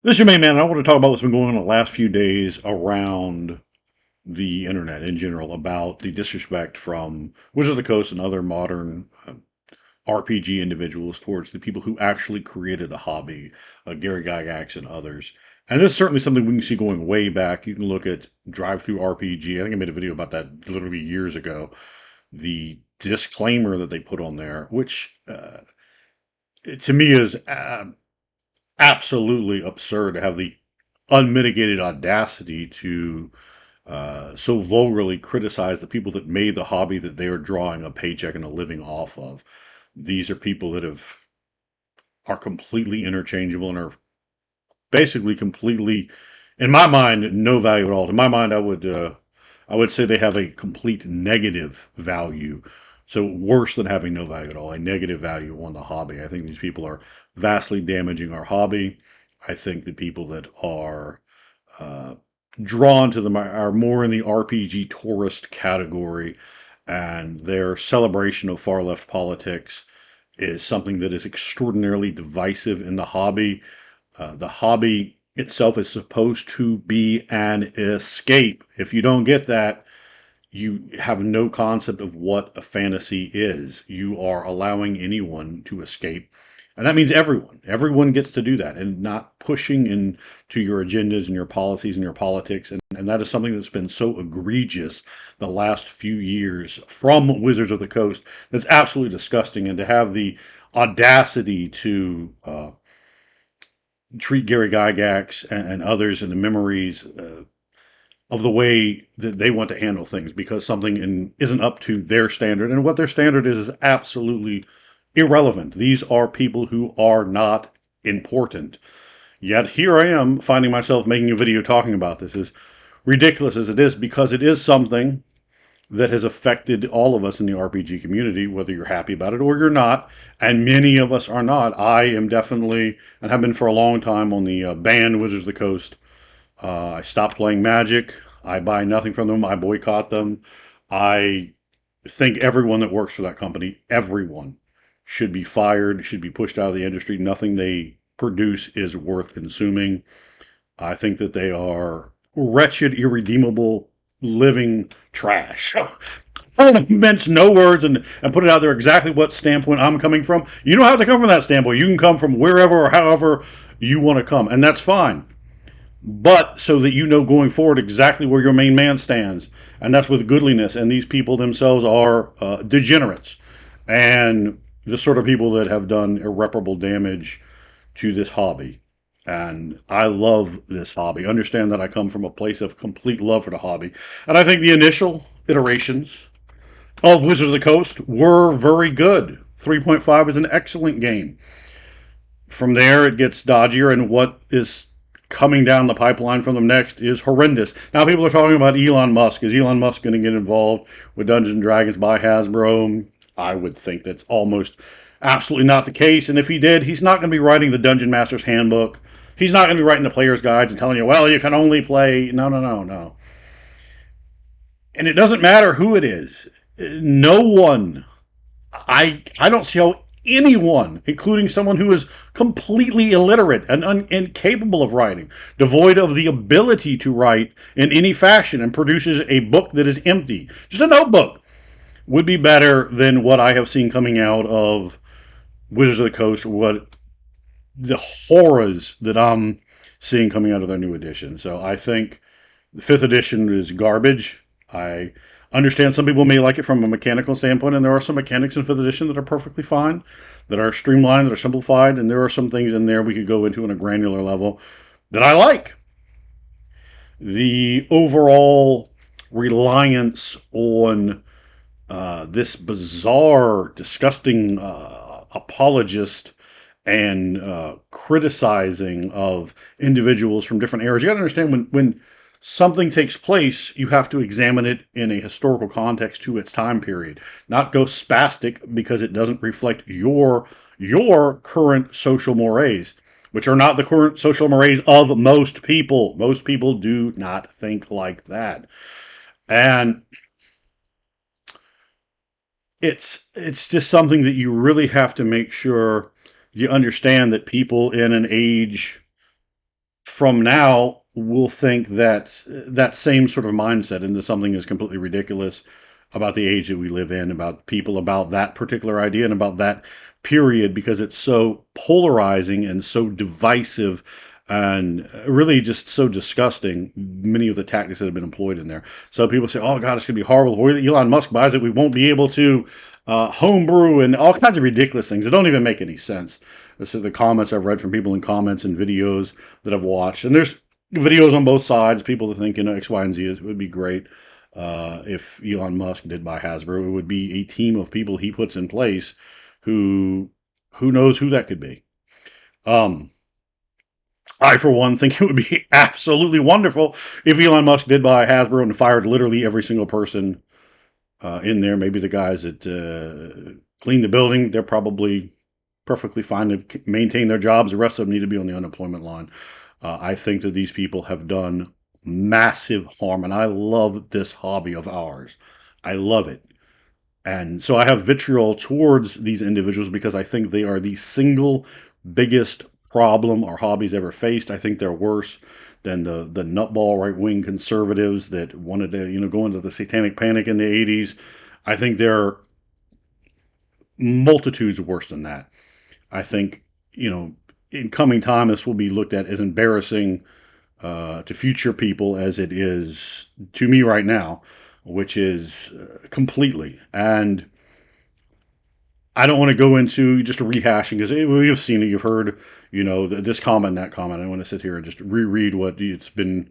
This is your main man, and I want to talk about what's been going on the last few days around the internet in general about the disrespect from Wizards of the Coast and other modern RPG individuals towards the people who actually created the hobby, Gary Gygax and others. And this is certainly something we can see going way back. You can look at Drive Through RPG. I think I made a video about that literally years ago. The disclaimer that they put on there, which to me is absolutely absurd to have the unmitigated audacity to so vulgarly criticize the people that made the hobby that they are drawing a paycheck and a living off of. These are people that are completely interchangeable and are basically completely, in my mind, no value at all. In my mind, I would say they have a complete negative value. So worse than having no value at all, a negative value on the hobby. I think these people are vastly damaging our hobby. I think the people that are uh, drawn to them are more in the RPG tourist category, and their celebration of far left politics is something that is extraordinarily divisive in the hobby. The hobby itself is supposed to be an escape. If you don't get that, you have no concept of what a fantasy is. You are allowing anyone to escape. And that means everyone. Everyone gets to do that and not pushing into your agendas and your policies and your politics. And that is something that's been so egregious the last few years from Wizards of the Coast that's absolutely disgusting. And to have the audacity to treat Gary Gygax and others in the memories of the way that they want to handle things because isn't up to their standard. And what their standard is absolutely irrelevant. These are people who are not important. Yet here I am finding myself making a video talking about this, as ridiculous as it is, because it is something that has affected all of us in the RPG community, whether you're happy about it or you're not. And many of us are not. I am definitely, and have been for a long time, on the banned Wizards of the Coast. I stopped playing Magic. I buy nothing from them. I boycott them. I think everyone that works for that company, everyone, should be fired, should be pushed out of the industry. Nothing they produce is worth consuming. I think that they are wretched, irredeemable, living trash. I don't mince no words and put it out there exactly what standpoint I'm coming from. You don't have to come from that standpoint. You can come from wherever or however you want to come, and that's fine. But so that you know going forward exactly where your main man stands, and that's with goodliness. And these people themselves are degenerates and the sort of people that have done irreparable damage to this hobby. And I love this hobby. Understand that I come from a place of complete love for the hobby. And I think the initial iterations of Wizards of the Coast were very good. 3.5 is an excellent game. From there, it gets dodgier, and what is coming down the pipeline from them next is horrendous. Now, people are talking about Elon Musk. Is Elon Musk going to get involved with Dungeons and Dragons by Hasbro? I would think that's almost absolutely not the case. And if he did, he's not going to be writing the Dungeon Master's Handbook. He's not going to be writing the player's guides and telling you, well, you can only play. No, no, no, no. And it doesn't matter who it is. No one. I don't see how anyone, including someone who is completely illiterate and incapable of writing, devoid of the ability to write in any fashion, and produces a book that is empty, just a notebook, would be better than what I have seen coming out of Wizards of the Coast, or what the horrors that I'm seeing coming out of their new edition. So I think the fifth edition is garbage. I understand some people may like it from a mechanical standpoint, and there are some mechanics in fifth edition that are perfectly fine, that are streamlined, that are simplified, and there are some things in there we could go into on a granular level that I like. The overall reliance on this bizarre, disgusting apologist and criticizing of individuals from different eras. You got to understand when something takes place, you have to examine it in a historical context to its time period, not go spastic because it doesn't reflect your current social mores, which are not the current social mores of most people. Most people do not think like that. And it's just something that you really have to make sure you understand, that people in an age from now will think that that same sort of mindset into something is completely ridiculous about the age that we live in, about people, about that particular idea, and about that period because it's so polarizing and so divisive and really just so disgusting. Many of the tactics that have been employed in there. So people say, "Oh God, it's going to be horrible." Or Elon Musk buys it, we won't be able to homebrew and all kinds of ridiculous things that don't even make any sense. This is the comments I've read from people in comments and videos that I've watched, and there's videos on both sides. People that think X, Y, and Z would be great. If Elon Musk did buy Hasbro, it would be a team of people he puts in place who who knows who that could be. Um, I, for one, think it would be absolutely wonderful if Elon Musk did buy Hasbro and fired literally every single person in there. Maybe the guys that clean the building, they're probably perfectly fine to maintain their jobs. The rest of them need to be on the unemployment line. I think that these people have done massive harm, and I love this hobby of ours. I love it. And so I have vitriol towards these individuals because I think they are the single biggest problem our hobby's ever faced. I think they're worse than the nutball right wing conservatives that wanted to go into the satanic panic in the 80s. I think they're multitudes worse than that. I think in coming time this will be looked at as embarrassing to future people as it is to me right now, which is completely. And I don't want to go into just a rehashing because you've seen it, you've heard, this comment, that comment. I don't want to sit here and just reread what it's been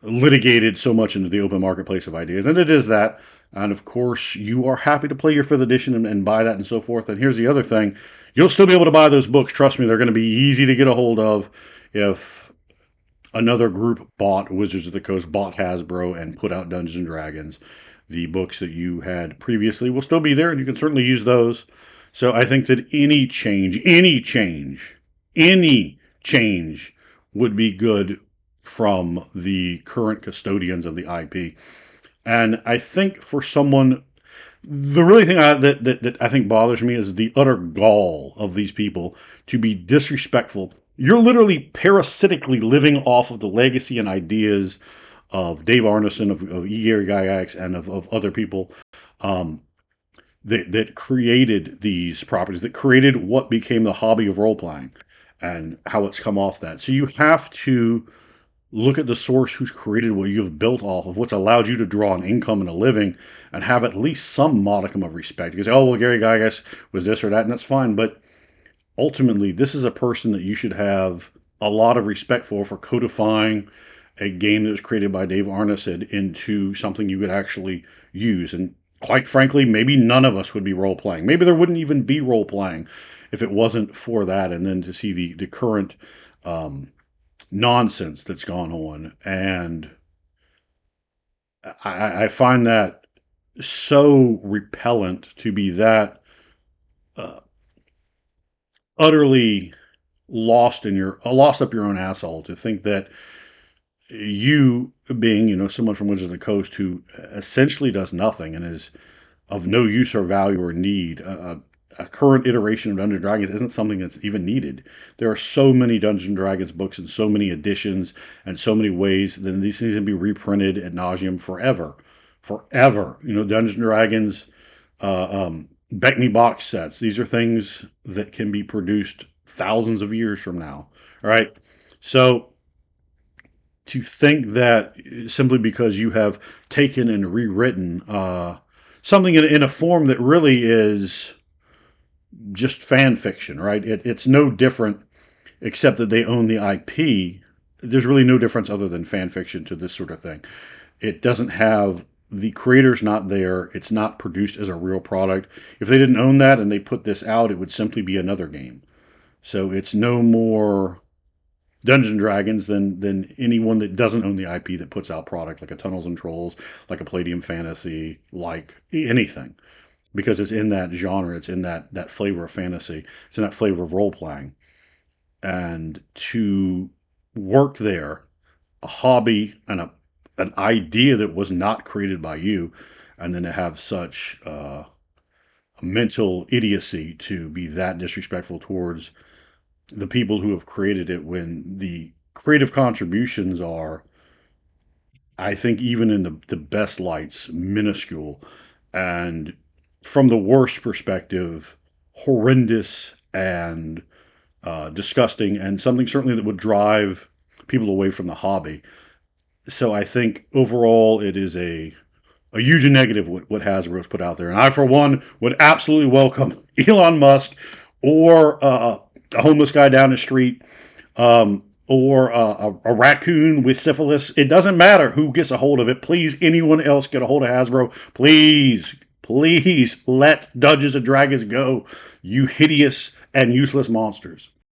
litigated so much into the open marketplace of ideas, and it is that. And of course, you are happy to play your fifth edition and buy that and so forth. And here's the other thing: you'll still be able to buy those books. Trust me, they're going to be easy to get a hold of if another group bought Wizards of the Coast, bought Hasbro, and put out Dungeons and Dragons. The books that you had previously will still be there, and you can certainly use those. So I think that any change would be good from the current custodians of the IP. And I think for someone, the really thing that I think bothers me is the utter gall of these people to be disrespectful. You're literally parasitically living off of the legacy and ideas of Dave Arneson, of E. Gary Gygax, and of other people um, that created these properties, that created what became the hobby of role playing and how it's come off that. So you have to look at the source who's created what you've built off of, what's allowed you to draw an income and a living, and have at least some modicum of respect. You can say, oh, well, Gary Gygax was this or that, and that's fine. But ultimately, this is a person that you should have a lot of respect for codifying a game that was created by Dave Arneson into something you could actually use. And quite frankly, maybe none of us would be role playing. Maybe there wouldn't even be role playing if it wasn't for that. And then to see the current nonsense that's gone on. And I find that so repellent to be that uh, utterly lost up your own asshole to think that you being someone from Wizards of the Coast who essentially does nothing and is of no use or value or need. A current iteration of Dungeons and Dragons isn't something that's even needed. There are so many Dungeons and Dragons books and so many editions and so many ways that these things can be reprinted ad nauseum forever, forever. Dungeons and Dragons, Beckney box sets. These are things that can be produced thousands of years from now. All right, so to think that simply because you have taken and rewritten something in a form that really is just fan fiction, right? It's no different, except that they own the IP. There's really no difference other than fan fiction to this sort of thing. It doesn't have the creator's not there. It's not produced as a real product. If they didn't own that and they put this out, it would simply be another game. So it's no more Dungeons and Dragons than anyone that doesn't own the IP that puts out product like a Tunnels and Trolls, like a Palladium Fantasy, like anything, because it's in that genre, it's in that flavor of fantasy, it's in that flavor of role playing, and to work there, a hobby and an idea that was not created by you, and then to have such mental idiocy to be that disrespectful towards the people who have created it when the creative contributions are, I think, even in the best lights, minuscule. And from the worst perspective, horrendous and disgusting, and something certainly that would drive people away from the hobby. So I think overall it is a huge negative what Hasbro's put out there. And I, for one, would absolutely welcome Elon Musk or a homeless guy down the street, or a raccoon with syphilis. It doesn't matter who gets a hold of it. Please, anyone else get a hold of Hasbro. Please, please let Dungeons and Dragons go, you hideous and useless monsters.